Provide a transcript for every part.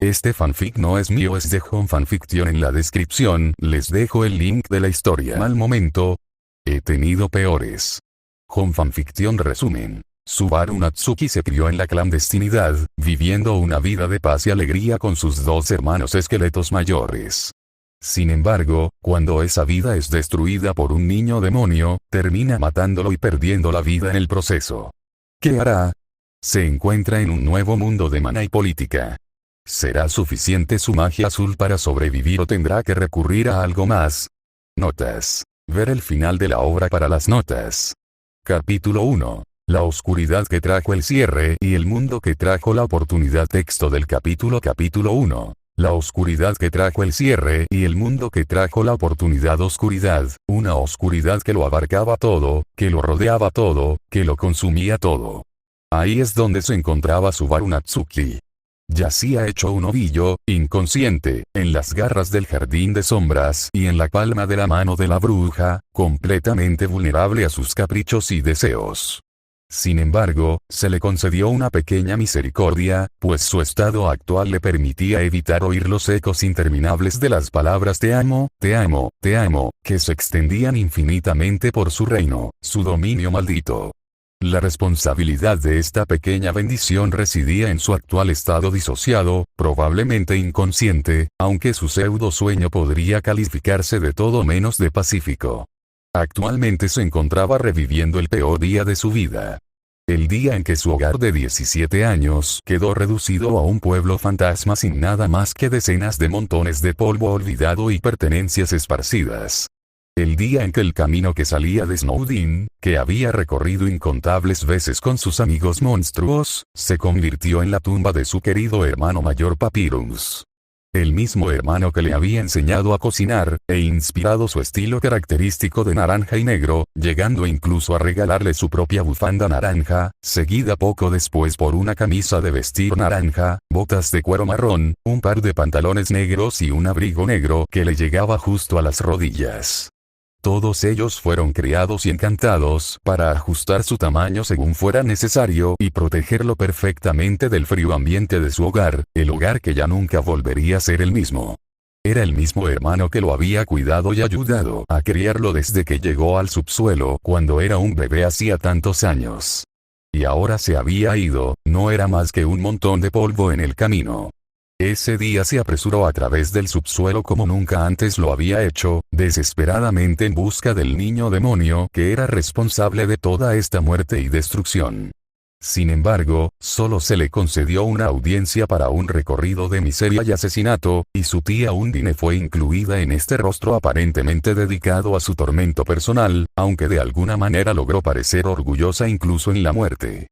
Este fanfic no es mío, es de Home Fanfiction. En la descripción les dejo el link de la historia. Mal momento. He tenido peores. Home Fanfiction resumen. Subaru Natsuki se crió en la clandestinidad, viviendo una vida de paz y alegría con sus dos hermanos esqueletos mayores. Sin embargo, cuando esa vida es destruida por un niño demonio, termina matándolo y perdiendo la vida en el proceso. ¿Qué hará? Se encuentra en un nuevo mundo de mana y política. ¿Será suficiente su magia azul para sobrevivir o tendrá que recurrir a algo más? Notas. Ver el final de la obra para las notas. Capítulo 1. La oscuridad que trajo el cierre y el mundo que trajo la oportunidad. Texto del capítulo 1. La oscuridad que trajo el cierre y el mundo que trajo la oportunidad. Oscuridad, una oscuridad que lo abarcaba todo, que lo rodeaba todo, que lo consumía todo. Ahí es donde se encontraba Subaru Natsuki. Yacía hecho un ovillo, inconsciente, en las garras del jardín de sombras y en la palma de la mano de la bruja, completamente vulnerable a sus caprichos y deseos. Sin embargo, se le concedió una pequeña misericordia, pues su estado actual le permitía evitar oír los ecos interminables de las palabras te amo, te amo, te amo, que se extendían infinitamente por su reino, su dominio maldito. La responsabilidad de esta pequeña bendición residía en su actual estado disociado, probablemente inconsciente, aunque su pseudo sueño podría calificarse de todo menos de pacífico. Actualmente se encontraba reviviendo el peor día de su vida. El día en que su hogar de 17 años quedó reducido a un pueblo fantasma sin nada más que decenas de montones de polvo olvidado y pertenencias esparcidas. El día en que el camino que salía de Snowdin, que había recorrido incontables veces con sus amigos monstruos, se convirtió en la tumba de su querido hermano mayor Papyrus. El mismo hermano que le había enseñado a cocinar, e inspirado su estilo característico de naranja y negro, llegando incluso a regalarle su propia bufanda naranja, seguida poco después por una camisa de vestir naranja, botas de cuero marrón, un par de pantalones negros y un abrigo negro que le llegaba justo a las rodillas. Todos ellos fueron criados y encantados para ajustar su tamaño según fuera necesario y protegerlo perfectamente del frío ambiente de su hogar, el hogar que ya nunca volvería a ser el mismo. Era el mismo hermano que lo había cuidado y ayudado a criarlo desde que llegó al subsuelo cuando era un bebé hacía tantos años. Y ahora se había ido, no era más que un montón de polvo en el camino. Ese día se apresuró a través del subsuelo como nunca antes lo había hecho, desesperadamente en busca del niño demonio que era responsable de toda esta muerte y destrucción. Sin embargo, solo se le concedió una audiencia para un recorrido de miseria y asesinato, y su tía Undine fue incluida en este rostro aparentemente dedicado a su tormento personal, aunque de alguna manera logró parecer orgullosa incluso en la muerte.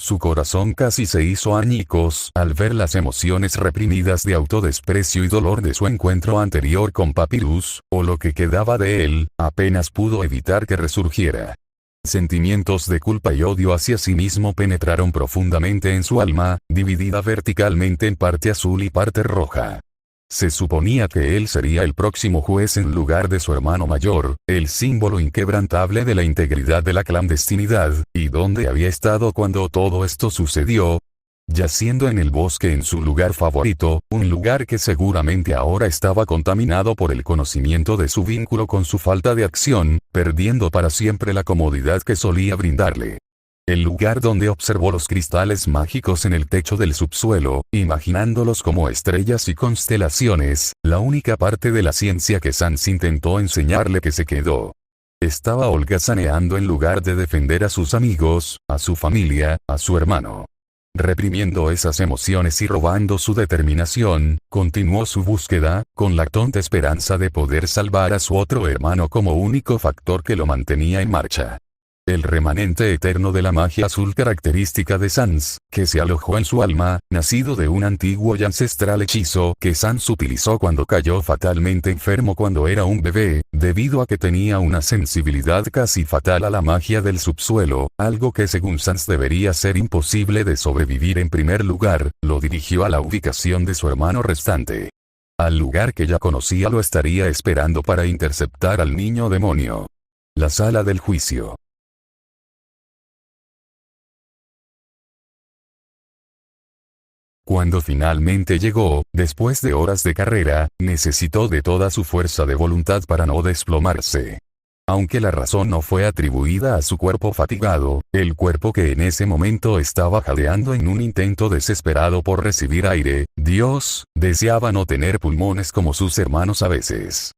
Su corazón casi se hizo añicos al ver las emociones reprimidas de autodesprecio y dolor de su encuentro anterior con Papyrus, o lo que quedaba de él, apenas pudo evitar que resurgiera. Sentimientos de culpa y odio hacia sí mismo penetraron profundamente en su alma, dividida verticalmente en parte azul y parte roja. Se suponía que él sería el próximo juez en lugar de su hermano mayor, el símbolo inquebrantable de la integridad de la clandestinidad, y dónde había estado cuando todo esto sucedió. Yaciendo en el bosque en su lugar favorito, un lugar que seguramente ahora estaba contaminado por el conocimiento de su vínculo con su falta de acción, perdiendo para siempre la comodidad que solía brindarle. El lugar donde observó los cristales mágicos en el techo del subsuelo, imaginándolos como estrellas y constelaciones, la única parte de la ciencia que Sans intentó enseñarle que se quedó. Estaba holgazaneando en lugar de defender a sus amigos, a su familia, a su hermano. Reprimiendo esas emociones y robando su determinación, continuó su búsqueda, con la tonta esperanza de poder salvar a su otro hermano como único factor que lo mantenía en marcha. El remanente eterno de la magia azul característica de Sans, que se alojó en su alma, nacido de un antiguo y ancestral hechizo que Sans utilizó cuando cayó fatalmente enfermo cuando era un bebé, debido a que tenía una sensibilidad casi fatal a la magia del subsuelo, algo que según Sans debería ser imposible de sobrevivir. En primer lugar, lo dirigió a la ubicación de su hermano restante. Al lugar que ya conocía lo estaría esperando para interceptar al niño demonio. La sala del juicio. Cuando finalmente llegó, después de horas de carrera, necesitó de toda su fuerza de voluntad para no desplomarse. Aunque la razón no fue atribuida a su cuerpo fatigado, el cuerpo que en ese momento estaba jadeando en un intento desesperado por recibir aire, Dios, deseaba no tener pulmones como sus hermanos a veces.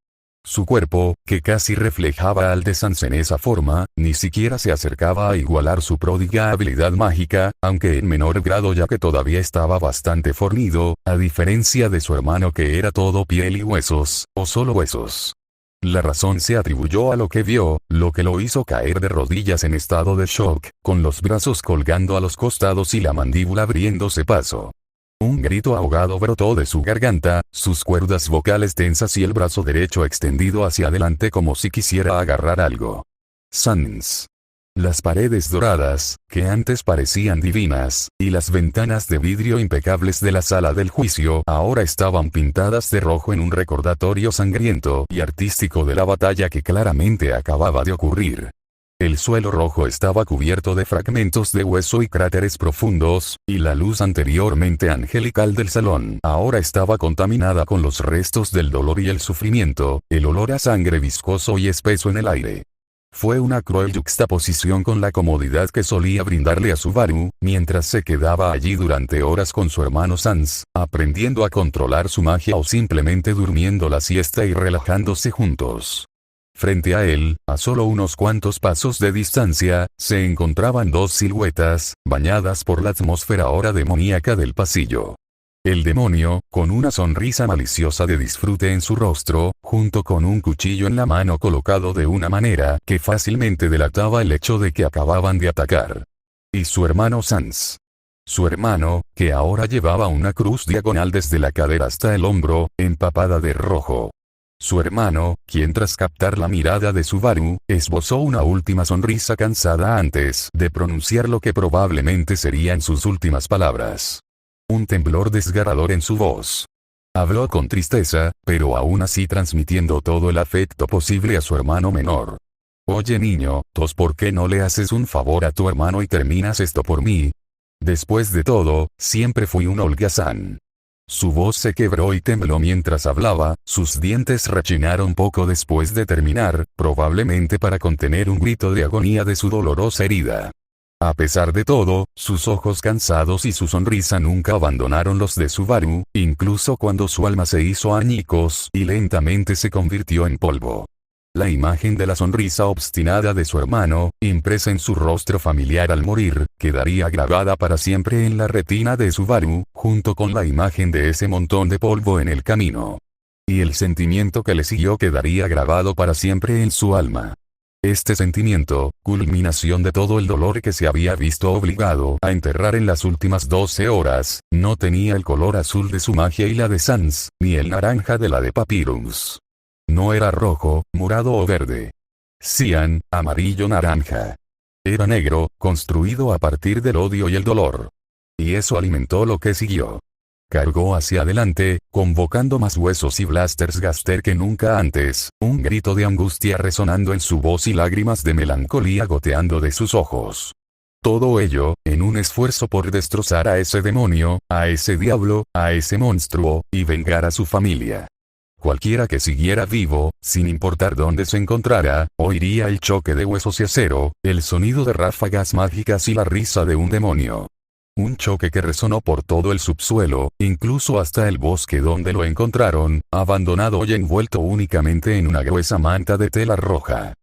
Su cuerpo, que casi reflejaba al de Sans en esa forma, ni siquiera se acercaba a igualar su pródiga habilidad mágica, aunque en menor grado ya que todavía estaba bastante fornido, a diferencia de su hermano que era todo piel y huesos, o solo huesos. La razón se atribuyó a lo que vio, lo que lo hizo caer de rodillas en estado de shock, con los brazos colgando a los costados y la mandíbula abriéndose paso. Un grito ahogado brotó de su garganta, sus cuerdas vocales tensas y el brazo derecho extendido hacia adelante como si quisiera agarrar algo. Sans. Las paredes doradas, que antes parecían divinas, y las ventanas de vidrio impecables de la sala del juicio ahora estaban pintadas de rojo en un recordatorio sangriento y artístico de la batalla que claramente acababa de ocurrir. El suelo rojo estaba cubierto de fragmentos de hueso y cráteres profundos, y la luz anteriormente angelical del salón ahora estaba contaminada con los restos del dolor y el sufrimiento, el olor a sangre viscoso y espeso en el aire. Fue una cruel yuxtaposición con la comodidad que solía brindarle a Subaru, mientras se quedaba allí durante horas con su hermano Sans, aprendiendo a controlar su magia o simplemente durmiendo la siesta y relajándose juntos. Frente a él, a solo unos cuantos pasos de distancia, se encontraban dos siluetas, bañadas por la atmósfera ahora demoníaca del pasillo. El demonio, con una sonrisa maliciosa de disfrute en su rostro, junto con un cuchillo en la mano colocado de una manera que fácilmente delataba el hecho de que acababan de atacar. Y su hermano Sans. Su hermano, que ahora llevaba una cruz diagonal desde la cadera hasta el hombro, empapada de rojo. Su hermano, quien tras captar la mirada de Subaru, esbozó una última sonrisa cansada antes de pronunciar lo que probablemente serían sus últimas palabras. Un temblor desgarrador en su voz. Habló con tristeza, pero aún así transmitiendo todo el afecto posible a su hermano menor. Oye niño, ¿por qué no le haces un favor a tu hermano y terminas esto por mí? Después de todo, siempre fui un holgazán. Su voz se quebró y tembló mientras hablaba, sus dientes rechinaron poco después de terminar, probablemente para contener un grito de agonía de su dolorosa herida. A pesar de todo, sus ojos cansados y su sonrisa nunca abandonaron los de Subaru, incluso cuando su alma se hizo añicos y lentamente se convirtió en polvo. La imagen de la sonrisa obstinada de su hermano, impresa en su rostro familiar al morir, quedaría grabada para siempre en la retina de Subaru, junto con la imagen de ese montón de polvo en el camino. Y el sentimiento que le siguió quedaría grabado para siempre en su alma. Este sentimiento, culminación de todo el dolor que se había visto obligado a enterrar en las últimas 12 horas, no tenía el color azul de su magia y la de Sans, ni el naranja de la de Papyrus. No era rojo, morado o verde. Cian, amarillo-naranja. Era negro, construido a partir del odio y el dolor. Y eso alimentó lo que siguió. Cargó hacia adelante, convocando más huesos y blasters Gaster que nunca antes, un grito de angustia resonando en su voz y lágrimas de melancolía goteando de sus ojos. Todo ello, en un esfuerzo por destrozar a ese demonio, a ese diablo, a ese monstruo, y vengar a su familia. Cualquiera que siguiera vivo, sin importar dónde se encontrara, oiría el choque de huesos y acero, el sonido de ráfagas mágicas y la risa de un demonio. Un choque que resonó por todo el subsuelo, incluso hasta el bosque donde lo encontraron, abandonado y envuelto únicamente en una gruesa manta de tela roja.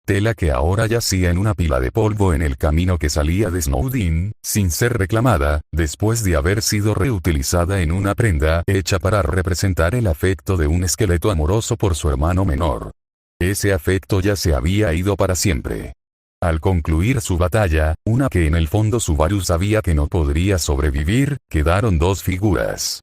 Tela que ahora yacía en una pila de polvo en el camino que salía de Snowdin, sin ser reclamada, después de haber sido reutilizada en una prenda hecha para representar el afecto de un esqueleto amoroso por su hermano menor. Ese afecto ya se había ido para siempre. Al concluir su batalla, una que en el fondo Subaru sabía que no podría sobrevivir, quedaron dos figuras.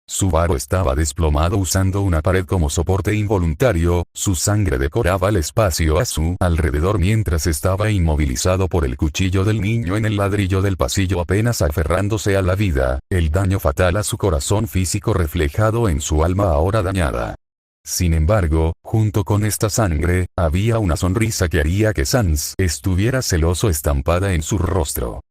Subaru estaba desplomado usando una pared como soporte involuntario, su sangre decoraba el espacio a su alrededor mientras estaba inmovilizado por el cuchillo del niño en el ladrillo del pasillo apenas aferrándose a la vida, el daño fatal a su corazón físico reflejado en su alma ahora dañada. Sin embargo, junto con esta sangre, había una sonrisa que haría que Sans estuviera celoso estampada en su rostro.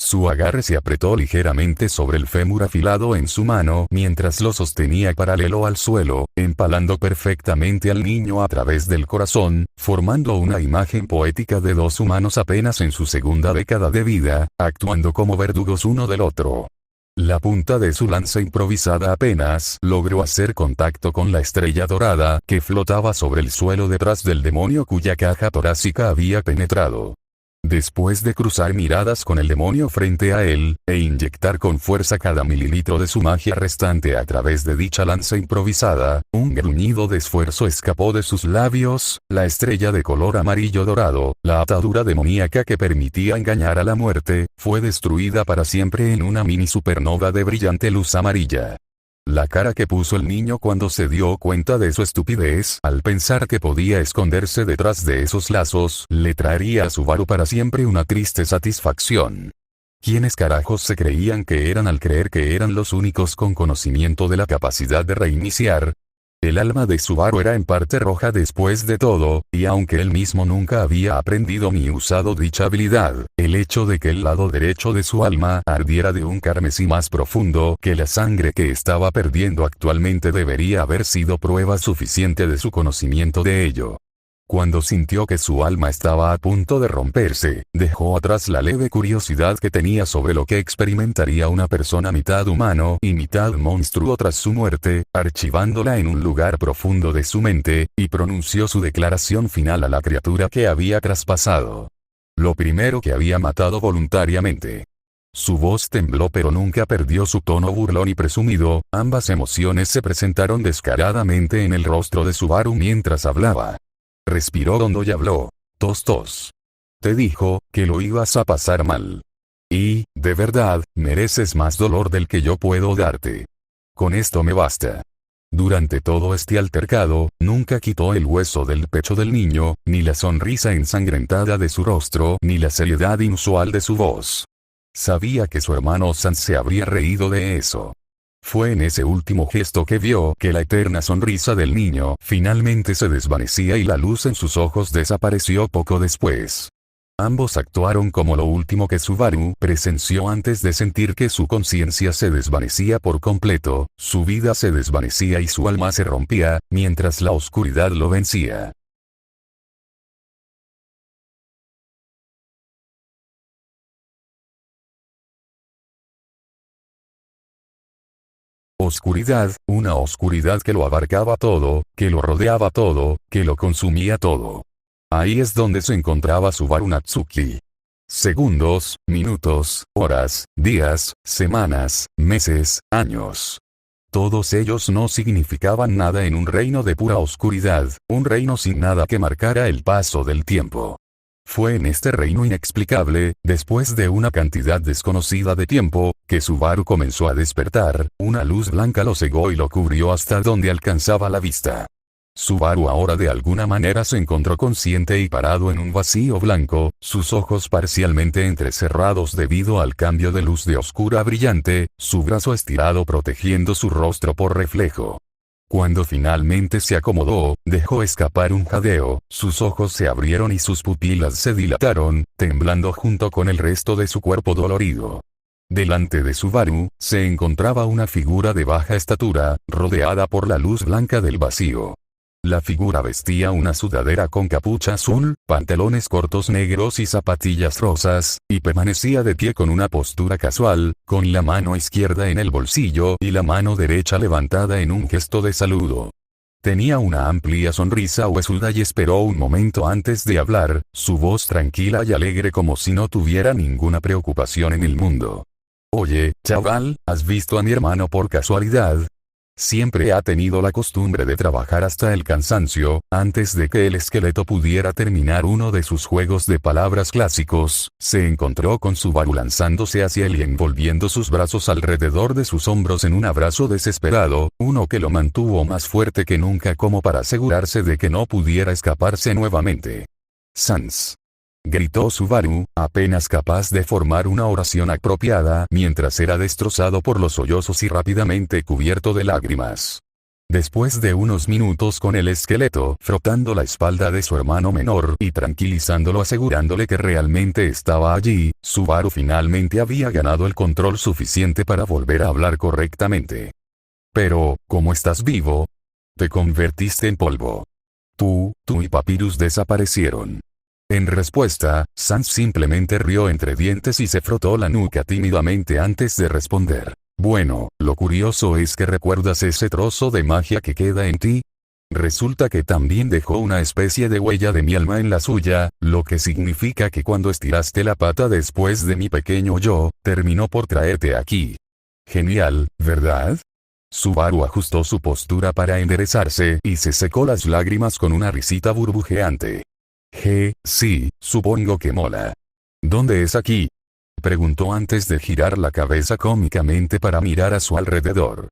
Su agarre se apretó ligeramente sobre el fémur afilado en su mano mientras lo sostenía paralelo al suelo, empalando perfectamente al niño a través del corazón, formando una imagen poética de dos humanos apenas en su segunda década de vida, actuando como verdugos uno del otro. La punta de su lanza improvisada apenas logró hacer contacto con la estrella dorada que flotaba sobre el suelo detrás del demonio cuya caja torácica había penetrado. Después de cruzar miradas con el demonio frente a él, e inyectar con fuerza cada mililitro de su magia restante a través de dicha lanza improvisada, un gruñido de esfuerzo escapó de sus labios, la estrella de color amarillo dorado, la atadura demoníaca que permitía engañar a la muerte, fue destruida para siempre en una mini supernova de brillante luz amarilla. La cara que puso el niño cuando se dio cuenta de su estupidez al pensar que podía esconderse detrás de esos lazos le traería a Subaru para siempre una triste satisfacción. ¿Quiénes carajos se creían que eran al creer que eran los únicos con conocimiento de la capacidad de reiniciar? El alma de Subaru era en parte roja después de todo, y aunque él mismo nunca había aprendido ni usado dicha habilidad, el hecho de que el lado derecho de su alma ardiera de un carmesí más profundo que la sangre que estaba perdiendo actualmente debería haber sido prueba suficiente de su conocimiento de ello. Cuando sintió que su alma estaba a punto de romperse, dejó atrás la leve curiosidad que tenía sobre lo que experimentaría una persona mitad humano y mitad monstruo tras su muerte, archivándola en un lugar profundo de su mente, y pronunció su declaración final a la criatura que había traspasado. Lo primero que había matado voluntariamente. Su voz tembló pero nunca perdió su tono burlón y presumido, ambas emociones se presentaron descaradamente en el rostro de Subaru mientras hablaba. Respiró hondo y habló. Tos tos. Te dijo, que lo ibas a pasar mal. Y, de verdad, mereces más dolor del que yo puedo darte. Con esto me basta. Durante todo este altercado, nunca quitó el hueso del pecho del niño, ni la sonrisa ensangrentada de su rostro, ni la seriedad inusual de su voz. Sabía que su hermano Sans se habría reído de eso. Fue en ese último gesto que vio que la eterna sonrisa del niño finalmente se desvanecía y la luz en sus ojos desapareció poco después. Ambos actuaron como lo último que Subaru presenció antes de sentir que su conciencia se desvanecía por completo, su vida se desvanecía y su alma se rompía, mientras la oscuridad lo vencía. Oscuridad, una oscuridad que lo abarcaba todo, que lo rodeaba todo, que lo consumía todo. Ahí es donde se encontraba Subaru Natsuki. Segundos, minutos, horas, días, semanas, meses, años. Todos ellos no significaban nada en un reino de pura oscuridad, un reino sin nada que marcara el paso del tiempo. Fue en este reino inexplicable, después de una cantidad desconocida de tiempo, que Subaru comenzó a despertar, una luz blanca lo cegó y lo cubrió hasta donde alcanzaba la vista. Subaru ahora de alguna manera se encontró consciente y parado en un vacío blanco, sus ojos parcialmente entrecerrados debido al cambio de luz de oscura a brillante, su brazo estirado protegiendo su rostro por reflejo. Cuando finalmente se acomodó, dejó escapar un jadeo, sus ojos se abrieron y sus pupilas se dilataron, temblando junto con el resto de su cuerpo dolorido. Delante de Subaru, se encontraba una figura de baja estatura, rodeada por la luz blanca del vacío. La figura vestía una sudadera con capucha azul, pantalones cortos negros y zapatillas rosas, y permanecía de pie con una postura casual, con la mano izquierda en el bolsillo y la mano derecha levantada en un gesto de saludo. Tenía una amplia sonrisa huesuda y esperó un momento antes de hablar, su voz tranquila y alegre como si no tuviera ninguna preocupación en el mundo. Oye, chaval, ¿has visto a mi hermano por casualidad? Siempre ha tenido la costumbre de trabajar hasta el cansancio, antes de que el esqueleto pudiera terminar uno de sus juegos de palabras clásicos, se encontró con Subaru lanzándose hacia él y envolviendo sus brazos alrededor de sus hombros en un abrazo desesperado, uno que lo mantuvo más fuerte que nunca como para asegurarse de que no pudiera escaparse nuevamente. Sans. Gritó Subaru, apenas capaz de formar una oración apropiada mientras era destrozado por los sollozos y rápidamente cubierto de lágrimas. Después de unos minutos con el esqueleto frotando la espalda de su hermano menor y tranquilizándolo asegurándole que realmente estaba allí, Subaru finalmente había ganado el control suficiente para volver a hablar correctamente. Pero, ¿cómo estás vivo? Te convertiste en polvo. Tú y Papyrus desaparecieron. En respuesta, Sans simplemente rió entre dientes y se frotó la nuca tímidamente antes de responder. Bueno, lo curioso es que recuerdas ese trozo de magia que queda en ti. Resulta que también dejó una especie de huella de mi alma en la suya, lo que significa que cuando estiraste la pata después de mi pequeño yo, terminó por traerte aquí. Genial, ¿verdad? Subaru ajustó su postura para enderezarse y se secó las lágrimas con una risita burbujeante. Sí, supongo que mola. ¿Dónde es aquí? Preguntó antes de girar la cabeza cómicamente para mirar a su alrededor.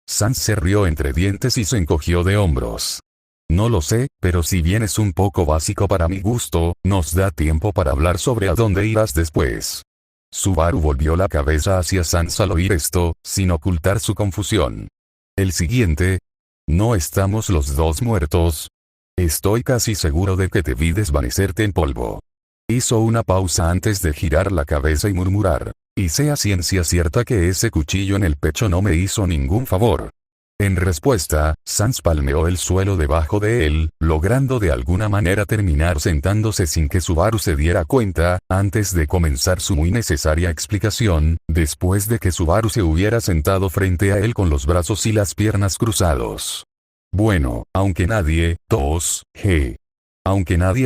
Sans se rió entre dientes y se encogió de hombros. No lo sé, pero si bien es un poco básico para mi gusto, nos da tiempo para hablar sobre a dónde irás después. Subaru volvió la cabeza hacia Sans al oír esto, sin ocultar su confusión. El siguiente. ¿No estamos los dos muertos? Estoy casi seguro de que te vi desvanecerte en polvo. Hizo una pausa antes de girar la cabeza y murmurar. Y sea ciencia cierta que ese cuchillo en el pecho no me hizo ningún favor. En respuesta, Sans palmeó el suelo debajo de él, logrando de alguna manera terminar sentándose sin que Subaru se diera cuenta, antes de comenzar su muy necesaria explicación, después de que Subaru se hubiera sentado frente a él con los brazos y las piernas cruzados. Bueno, aunque nadie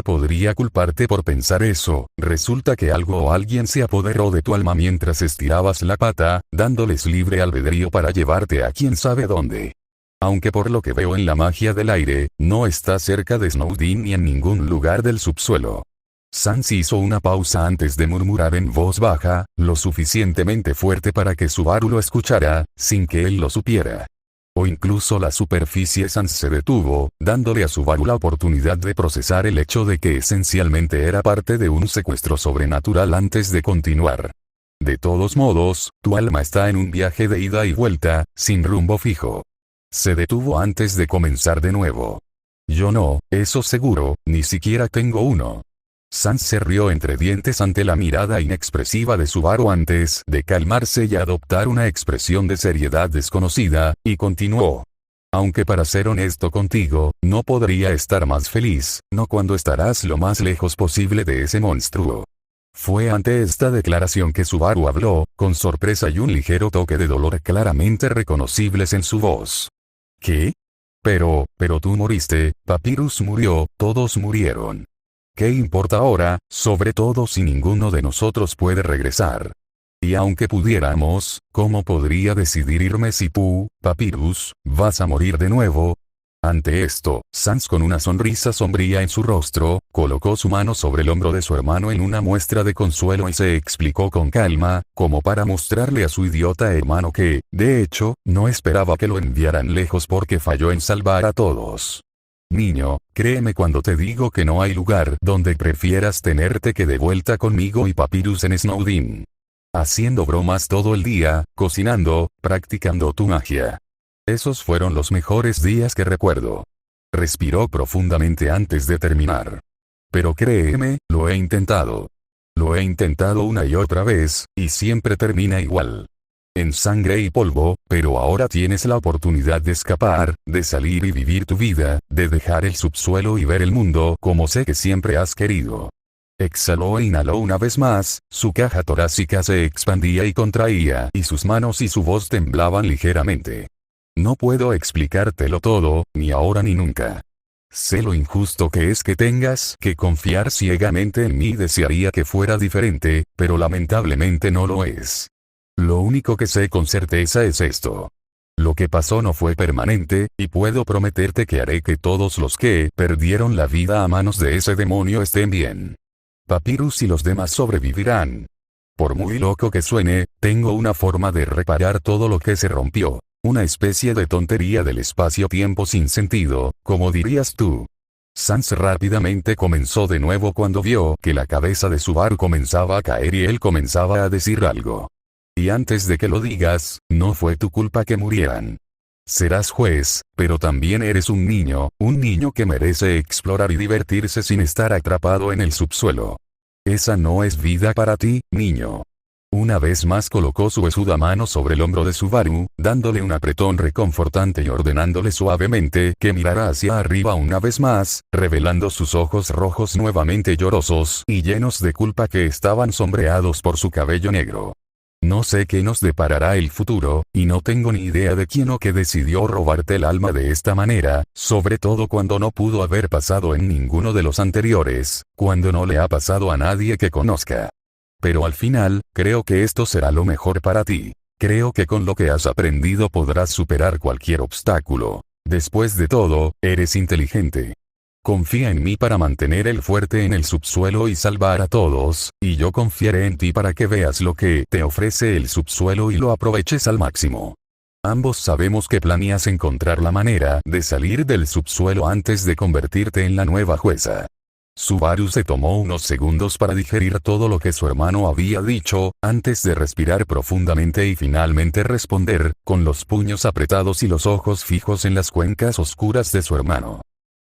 podría culparte por pensar eso, resulta que algo o alguien se apoderó de tu alma mientras estirabas la pata, dándoles libre albedrío para llevarte a quién sabe dónde. Aunque por lo que veo en la magia del aire, no está cerca de Snowdin ni en ningún lugar del subsuelo. Sans hizo una pausa antes de murmurar en voz baja, lo suficientemente fuerte para que Subaru lo escuchara, sin que él lo supiera. O incluso la superficie. Sans se detuvo, dándole a Subaru la oportunidad de procesar el hecho de que esencialmente era parte de un secuestro sobrenatural antes de continuar. De todos modos, tu alma está en un viaje de ida y vuelta, sin rumbo fijo. Se detuvo antes de comenzar de nuevo. Yo no, eso seguro, ni siquiera tengo uno. Sans se rió entre dientes ante la mirada inexpresiva de Subaru antes de calmarse y adoptar una expresión de seriedad desconocida, y continuó. Aunque para ser honesto contigo, no podría estar más feliz, no cuando estarás lo más lejos posible de ese monstruo. Fue ante esta declaración que Subaru habló, con sorpresa y un ligero toque de dolor claramente reconocibles en su voz. ¿Qué? Pero tú moriste, Papyrus murió, todos murieron. ¿Qué importa ahora, sobre todo si ninguno de nosotros puede regresar? Y aunque pudiéramos, ¿cómo podría decidir irme si tú, Papyrus, vas a morir de nuevo? Ante esto, Sans con una sonrisa sombría en su rostro, colocó su mano sobre el hombro de su hermano en una muestra de consuelo y se explicó con calma, como para mostrarle a su idiota hermano que, de hecho, no esperaba que lo enviaran lejos porque falló en salvar a todos. Niño, créeme cuando te digo que no hay lugar donde prefieras tenerte que de vuelta conmigo y Papyrus en Snowdin. Haciendo bromas todo el día, cocinando, practicando tu magia. Esos fueron los mejores días que recuerdo. Respiró profundamente antes de terminar. Pero créeme, lo he intentado. Lo he intentado una y otra vez, y siempre termina igual. En sangre y polvo, pero ahora tienes la oportunidad de escapar, de salir y vivir tu vida, de dejar el subsuelo y ver el mundo como sé que siempre has querido. Exhaló e inhaló una vez más, su caja torácica se expandía y contraía y sus manos y su voz temblaban ligeramente. No puedo explicártelo todo, ni ahora ni nunca. Sé lo injusto que es que tengas que confiar ciegamente en mí y desearía que fuera diferente, pero lamentablemente no lo es. Lo único que sé con certeza es esto. Lo que pasó no fue permanente, y puedo prometerte que haré que todos los que perdieron la vida a manos de ese demonio estén bien. Papyrus y los demás sobrevivirán. Por muy loco que suene, tengo una forma de reparar todo lo que se rompió. Una especie de tontería del espacio-tiempo sin sentido, como dirías tú. Sans rápidamente comenzó de nuevo cuando vio que la cabeza de Subaru comenzaba a caer y él comenzaba a decir algo. Y antes de que lo digas, no fue tu culpa que murieran. Serás juez, pero también eres un niño que merece explorar y divertirse sin estar atrapado en el subsuelo. Esa no es vida para ti, niño. Una vez más colocó su huesuda mano sobre el hombro de Subaru, dándole un apretón reconfortante y ordenándole suavemente que mirara hacia arriba una vez más, revelando sus ojos rojos nuevamente llorosos y llenos de culpa que estaban sombreados por su cabello negro. No sé qué nos deparará el futuro, y no tengo ni idea de quién o qué decidió robarte el alma de esta manera, sobre todo cuando no pudo haber pasado en ninguno de los anteriores, cuando no le ha pasado a nadie que conozca. Pero al final, creo que esto será lo mejor para ti. Creo que con lo que has aprendido podrás superar cualquier obstáculo. Después de todo, eres inteligente. Confía en mí para mantener el fuerte en el subsuelo y salvar a todos, y yo confiaré en ti para que veas lo que te ofrece el subsuelo y lo aproveches al máximo. Ambos sabemos que planeas encontrar la manera de salir del subsuelo antes de convertirte en la nueva jueza. Subaru se tomó unos segundos para digerir todo lo que su hermano había dicho, antes de respirar profundamente y finalmente responder, con los puños apretados y los ojos fijos en las cuencas oscuras de su hermano.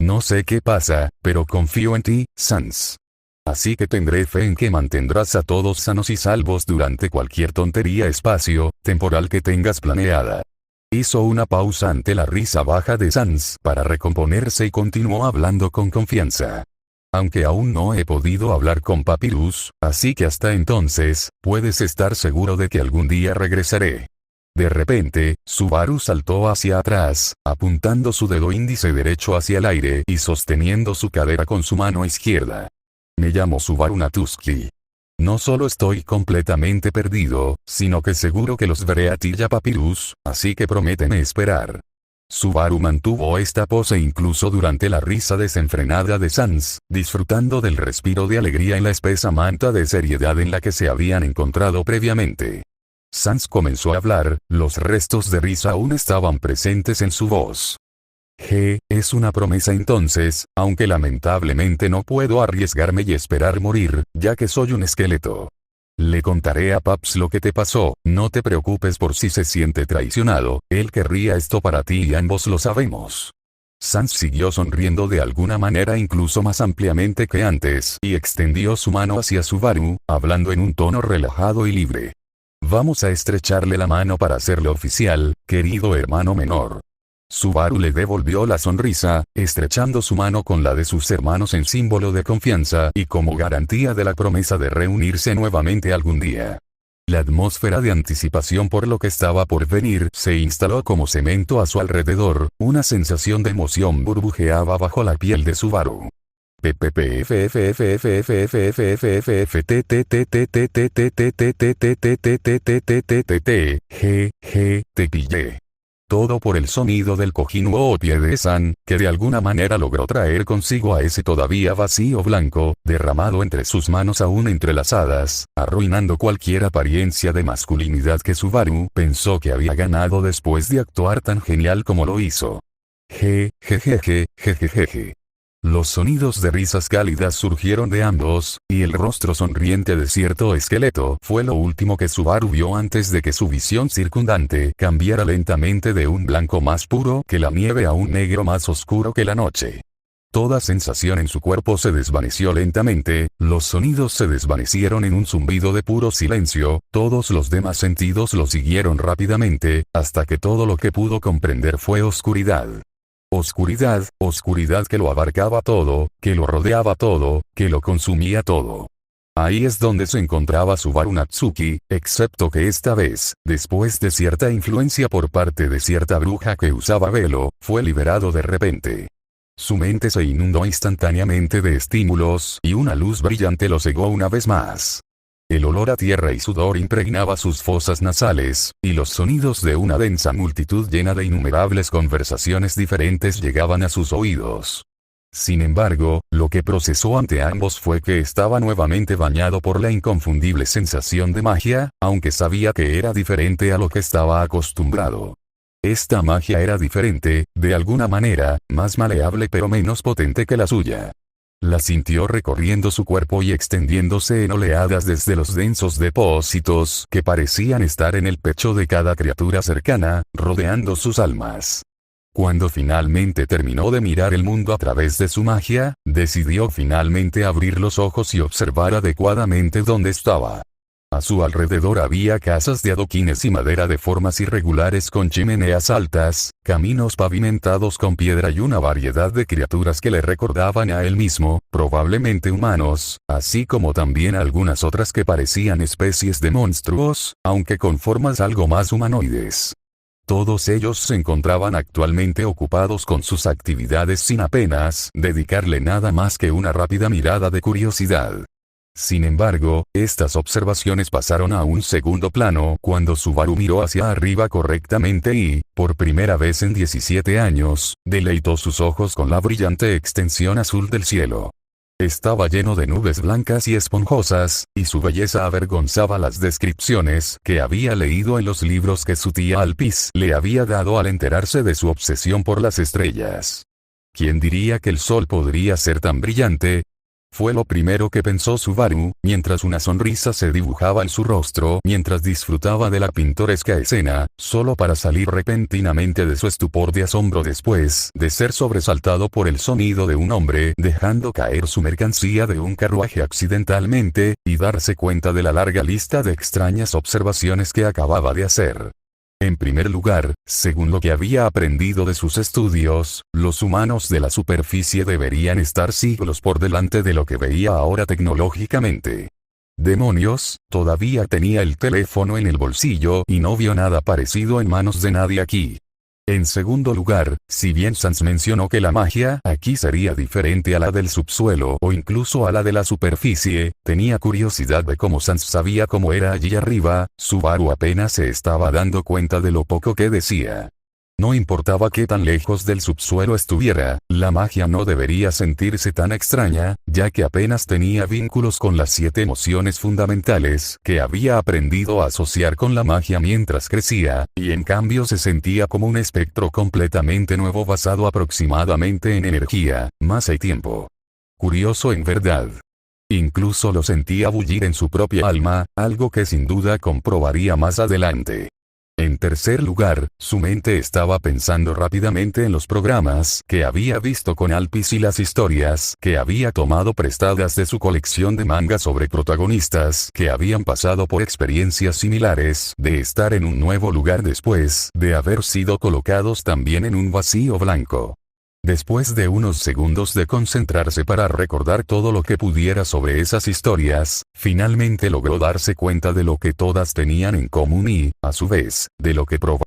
No sé qué pasa, pero confío en ti, Sans. Así que tendré fe en que mantendrás a todos sanos y salvos durante cualquier tontería espacio-temporal que tengas planeada. Hizo una pausa ante la risa baja de Sans para recomponerse y continuó hablando con confianza. Aunque aún no he podido hablar con Papyrus, así que hasta entonces, puedes estar seguro de que algún día regresaré. De repente, Subaru saltó hacia atrás, apuntando su dedo índice derecho hacia el aire y sosteniendo su cadera con su mano izquierda. Me llamo Subaru Natsuki. No solo estoy completamente perdido, sino que seguro que los veré a ti y a Papyrus, así que prométeme esperar. Subaru mantuvo esta pose incluso durante la risa desenfrenada de Sans, disfrutando del respiro de alegría en la espesa manta de seriedad en la que se habían encontrado previamente. Sans comenzó a hablar, los restos de risa aún estaban presentes en su voz. Es una promesa entonces, aunque lamentablemente no puedo arriesgarme y esperar morir, ya que soy un esqueleto. Le contaré a Paps lo que te pasó, no te preocupes por si se siente traicionado, él querría esto para ti y ambos lo sabemos. Sans siguió sonriendo de alguna manera incluso más ampliamente que antes y extendió su mano hacia Subaru, hablando en un tono relajado y libre. Vamos a estrecharle la mano para hacerlo oficial, querido hermano menor. Subaru le devolvió la sonrisa, estrechando su mano con la de sus hermanos en símbolo de confianza y como garantía de la promesa de reunirse nuevamente algún día. La atmósfera de anticipación por lo que estaba por venir se instaló como cemento a su alrededor, una sensación de emoción burbujeaba bajo la piel de Subaru. Te pillé. Todo por el sonido del cojinuo pie de San, que de alguna manera logró traer consigo a ese todavía vacío blanco, derramado entre sus manos aún entrelazadas, arruinando cualquier apariencia de masculinidad que Subaru pensó que había ganado después de actuar tan genial como lo hizo. Jejeje. Los sonidos de risas cálidas surgieron de ambos, y el rostro sonriente de cierto esqueleto fue lo último que Subaru vio antes de que su visión circundante cambiara lentamente de un blanco más puro que la nieve a un negro más oscuro que la noche. Toda sensación en su cuerpo se desvaneció lentamente, los sonidos se desvanecieron en un zumbido de puro silencio, todos los demás sentidos lo siguieron rápidamente, hasta que todo lo que pudo comprender fue oscuridad. Oscuridad que lo abarcaba todo, que lo rodeaba todo, que lo consumía todo. Ahí es donde se encontraba Subaru Natsuki, excepto que esta vez, después de cierta influencia por parte de cierta bruja que usaba velo, fue liberado de repente. Su mente se inundó instantáneamente de estímulos y una luz brillante lo cegó una vez más. El olor a tierra y sudor impregnaba sus fosas nasales, y los sonidos de una densa multitud llena de innumerables conversaciones diferentes llegaban a sus oídos. Sin embargo, lo que procesó ante ambos fue que estaba nuevamente bañado por la inconfundible sensación de magia, aunque sabía que era diferente a lo que estaba acostumbrado. Esta magia era diferente, de alguna manera, más maleable pero menos potente que la suya. La sintió recorriendo su cuerpo y extendiéndose en oleadas desde los densos depósitos que parecían estar en el pecho de cada criatura cercana, rodeando sus almas. Cuando finalmente terminó de mirar el mundo a través de su magia, decidió finalmente abrir los ojos y observar adecuadamente dónde estaba. A su alrededor había casas de adoquines y madera de formas irregulares con chimeneas altas, caminos pavimentados con piedra y una variedad de criaturas que le recordaban a él mismo, probablemente humanos, así como también algunas otras que parecían especies de monstruos, aunque con formas algo más humanoides. Todos ellos se encontraban actualmente ocupados con sus actividades sin apenas dedicarle nada más que una rápida mirada de curiosidad. Sin embargo, estas observaciones pasaron a un segundo plano cuando Subaru miró hacia arriba correctamente y, por primera vez en 17 años, deleitó sus ojos con la brillante extensión azul del cielo. Estaba lleno de nubes blancas y esponjosas, y su belleza avergonzaba las descripciones que había leído en los libros que su tía Alpis le había dado al enterarse de su obsesión por las estrellas. ¿Quién diría que el sol podría ser tan brillante? Fue lo primero que pensó Subaru, mientras una sonrisa se dibujaba en su rostro mientras disfrutaba de la pintoresca escena, solo para salir repentinamente de su estupor de asombro después de ser sobresaltado por el sonido de un hombre dejando caer su mercancía de un carruaje accidentalmente, y darse cuenta de la larga lista de extrañas observaciones que acababa de hacer. En primer lugar, según lo que había aprendido de sus estudios, los humanos de la superficie deberían estar siglos por delante de lo que veía ahora tecnológicamente. ¡Demonios! Todavía tenía el teléfono en el bolsillo y no vio nada parecido en manos de nadie aquí. En segundo lugar, si bien Sans mencionó que la magia aquí sería diferente a la del subsuelo o incluso a la de la superficie, tenía curiosidad de cómo Sans sabía cómo era allí arriba. Subaru apenas se estaba dando cuenta de lo poco que decía. No importaba qué tan lejos del subsuelo estuviera, la magia no debería sentirse tan extraña, ya que apenas tenía vínculos con las 7 emociones fundamentales que había aprendido a asociar con la magia mientras crecía, y en cambio se sentía como un espectro completamente nuevo basado aproximadamente en energía, masa y tiempo. Curioso en verdad. Incluso lo sentía bullir en su propia alma, algo que sin duda comprobaría más adelante. En tercer lugar, su mente estaba pensando rápidamente en los programas que había visto con Alpis y las historias que había tomado prestadas de su colección de mangas sobre protagonistas que habían pasado por experiencias similares de estar en un nuevo lugar después de haber sido colocados también en un vacío blanco. Después de unos segundos de concentrarse para recordar todo lo que pudiera sobre esas historias, finalmente logró darse cuenta de lo que todas tenían en común y, a su vez, de lo que probablemente